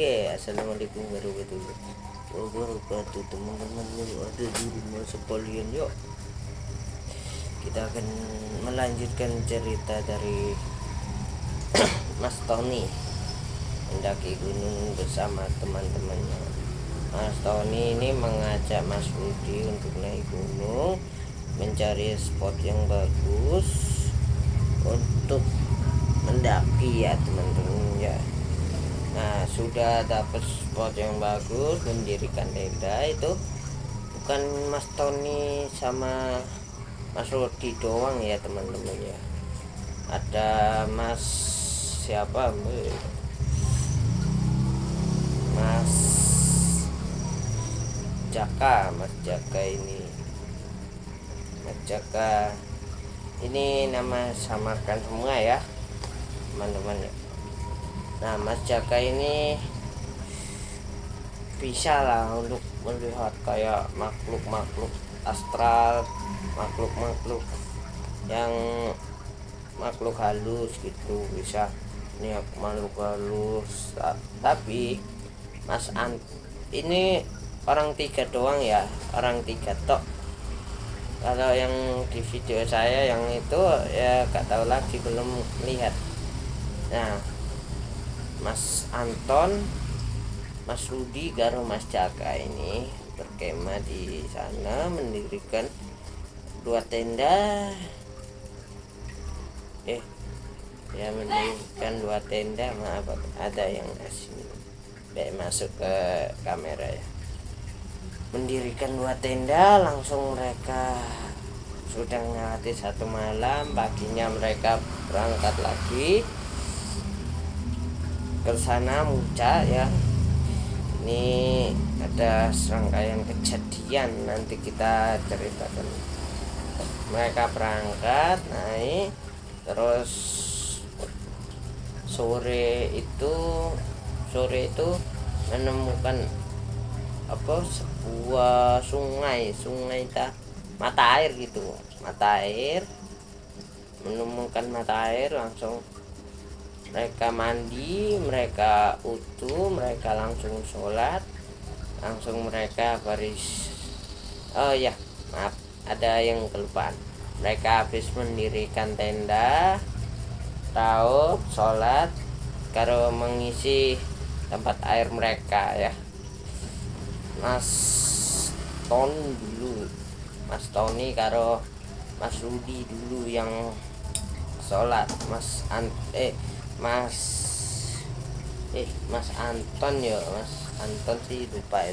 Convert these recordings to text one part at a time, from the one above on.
Oke, assalamualaikum warahmatullahi wabarakatuh teman-teman yang ada di rumah sekalian. Yuk kita akan melanjutkan cerita dari Mas Tony mendaki gunung bersama teman-temannya. Mas Tony ini mengajak Mas Rudi untuk naik gunung, mencari spot yang bagus untuk mendaki ya teman-teman ya. Nah, sudah dapat spot yang bagus, mendirikan tenda. Itu bukan Mas Tony sama Mas Rudi doang ya teman-teman ya. Ada Mas siapa? Mas Jaka ini. Mas Jaka ini nama samakan semua ya teman-teman ya. Nah, Mas Jaka ini bisa lah untuk melihat kayak makhluk-makhluk astral, makhluk-makhluk yang makhluk halus gitu, bisa lihat makhluk halus. Tapi ini orang tiga doang ya, orang tiga tok. Kalau yang di video saya yang itu ya gak tahu lagi, belum lihat. Nah, Mas Anton, Mas Rudi, karo Mas Jaka ini berkemah di sana, mendirikan dua tenda. Mendirikan dua tenda. Maaf, ada yang masuk ke kamera ya. Mendirikan dua tenda, langsung mereka sudah melewati satu malam. Paginya mereka berangkat lagi ke sana Muca ya. Ini ada serangkaian kejadian, nanti kita ceritakan. Mereka berangkat naik, terus sore itu menemukan sebuah sungai mata air gitu, menemukan mata air. Langsung mereka mandi, mereka utuh, mereka langsung sholat, langsung mereka baris. Oh ya, maaf, ada yang kelupaan. Mereka habis mendirikan tenda, tahu sholat, karo mengisi tempat air mereka ya. Mas Tony karo Mas Rudi dulu yang sholat. Mas Anton ya, Mas Anton sih lupa ya.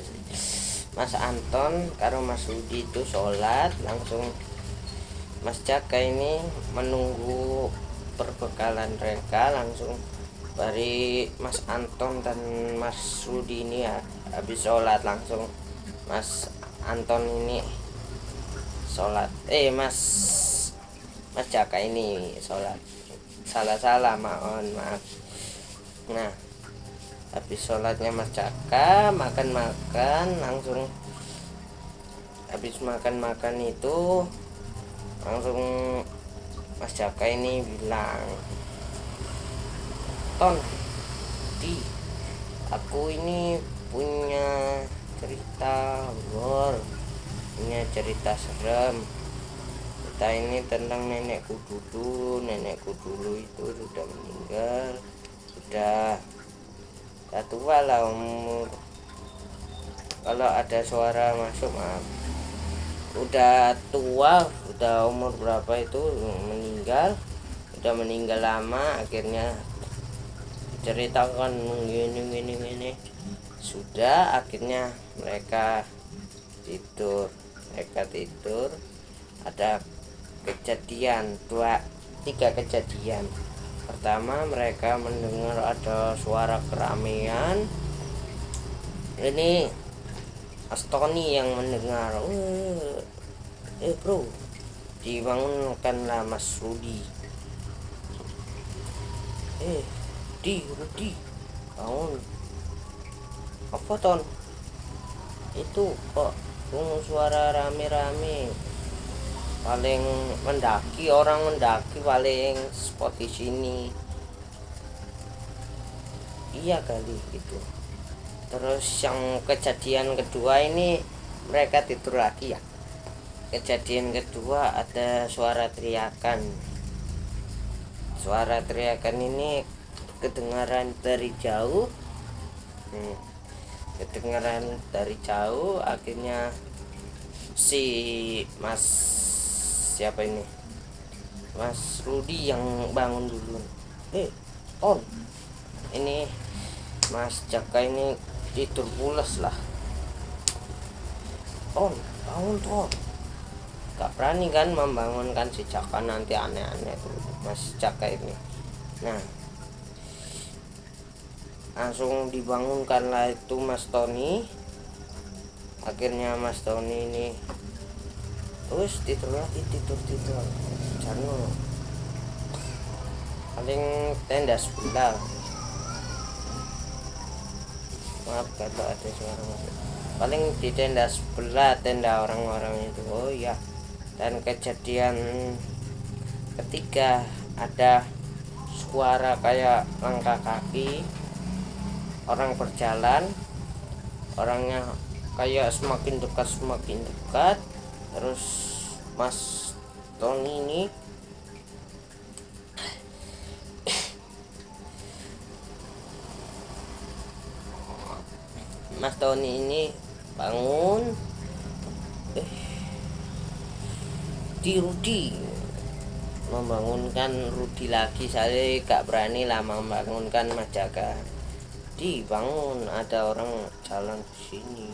Mas Anton karo Mas Rudi itu sholat, langsung Mas Jaka ini menunggu perbekalan mereka. Langsung dari Mas Anton dan Mas Rudi ini ya, habis sholat langsung Mas Anton ini sholat. Mas Jaka ini sholat. Salah maaf. Nah, habis sholatnya Mas Jaka makan, langsung habis makan itu langsung Mas Jaka ini bilang, Ton, aku ini punya cerita horor, punya cerita serem. Cerita ini tentang nenekku dulu itu sudah meninggal, sudah tua lah umur. Kalau ada suara masuk, maaf, udah tua, udah umur berapa itu udah meninggal lama. Akhirnya ceritakan gini. Sudah akhirnya mereka tidur. Ada kejadian, 3 kejadian. Pertama, mereka mendengar ada suara keramaian. Ini Mas Tony yang mendengar. Bro, dibangunkanlah Mas Rudi. Rudi, bangun. Apa, Ton? Itu kok suara rame-rame. Paling orang mendaki paling spot di sini. Iya kali gitu. Terus yang kejadian kedua ini mereka tidur lagi ya. Kejadian kedua ada suara teriakan. Suara teriakan ini kedengaran dari jauh. Kedengaran dari jauh, akhirnya si Mas siapa ini? Mas Rudi yang bangun dulu. On. Ini Mas Jaka ini tidur pulas lah. On, bangun tuh. Gak berani kan membangunkan si Jaka, nanti aneh-aneh tuh Mas Jaka ini. Nah, langsung dibangunkanlah itu Mas Tony. Akhirnya Mas Tony ini terus tidur lagi, tidur Jano paling tenda sebelah. Maaf kalau ada suara masuk. Paling di tenda sebelah, tenda orang-orang itu. Oh iya. Dan kejadian ketiga ada suara kayak langkah kaki orang berjalan, orangnya kayak semakin dekat. Terus Mas Tony ini bangun. Rudi membangunkan Rudi lagi. Saya gak berani lah membangunkan Mas Jaka. Dibangun, ada orang jalan ke sini.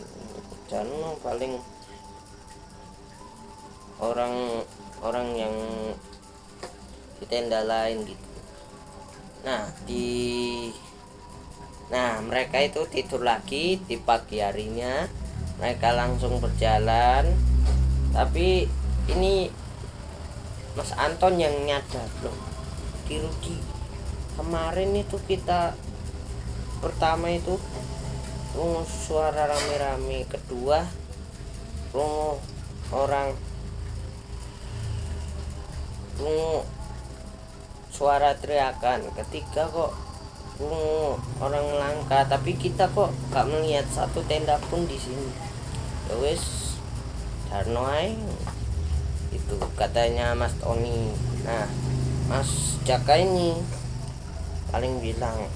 Jalan paling orang yang di tenda lain gitu. Nah, mereka itu tidur lagi di pagi harinya. Mereka langsung berjalan. Tapi ini Mas Anton yang nyadar loh, di Rudi kemarin itu kita pertama itu suara rame-rame, kedua suara teriakan, ketiga kok orang melangkah, tapi kita kok gak melihat satu tenda pun di sini. Ya wes, Darnoai itu katanya Mas Tony. Nah, Mas Jaka ini paling bilang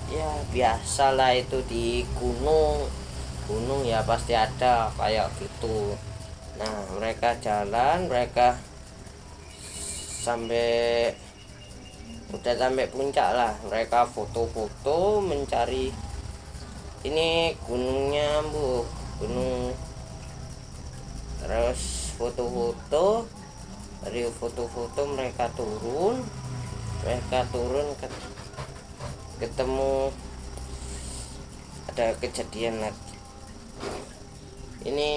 ya biasalah itu di gunung ya pasti ada kayak gitu. Nah, mereka jalan, mereka udah sampai puncak lah, mereka foto-foto mencari ini gunungnya gunung. Terus foto-foto, dari foto-foto mereka turun ketemu ada kejadian lagi. Ini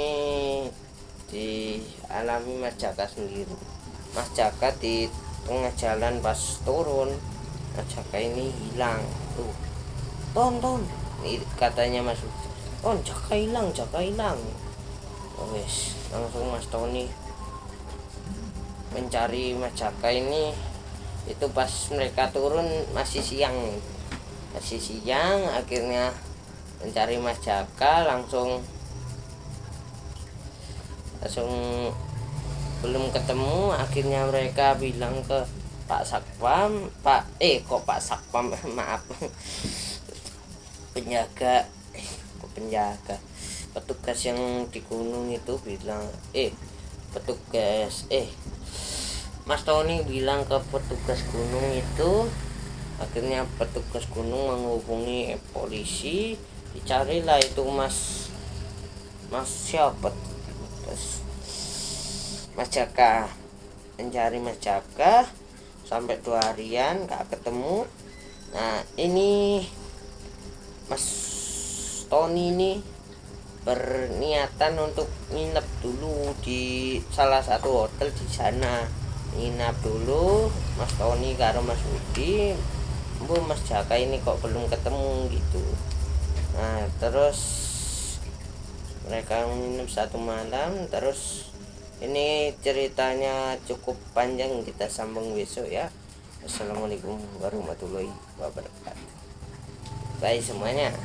dialami Mas Jaka sendiri. Mas Jaka di tengah jalan pas turun, Mas Jaka ini hilang tuh. Ton ini katanya Mas Ton, Jaka hilang. Wes, langsung Mas Tony mencari Mas Jaka ini. Itu pas mereka turun masih siang, akhirnya mencari Mas Jaka langsung belum ketemu. Akhirnya mereka bilang ke Pak Satpam, Pak Satpam maaf, penjaga petugas yang di gunung itu bilang Mas Tony bilang ke petugas gunung itu. Akhirnya petugas gunung menghubungi polisi, dicarilah itu Mas siapa, terus Mas Jaka, mencari Mas Jaka sampai 2 harian gak ketemu. Nah, ini Mas Tony ini berniatan untuk nginep dulu di salah satu hotel di sana. Nginap dulu Mas Tony karo Mas Rudi. Mas Jaka ini kok belum ketemu gitu. Nah, terus mereka nginep 1 malam. Terus ini ceritanya cukup panjang, kita sambung besok ya. Assalamualaikum warahmatullahi wabarakatuh. Bye semuanya.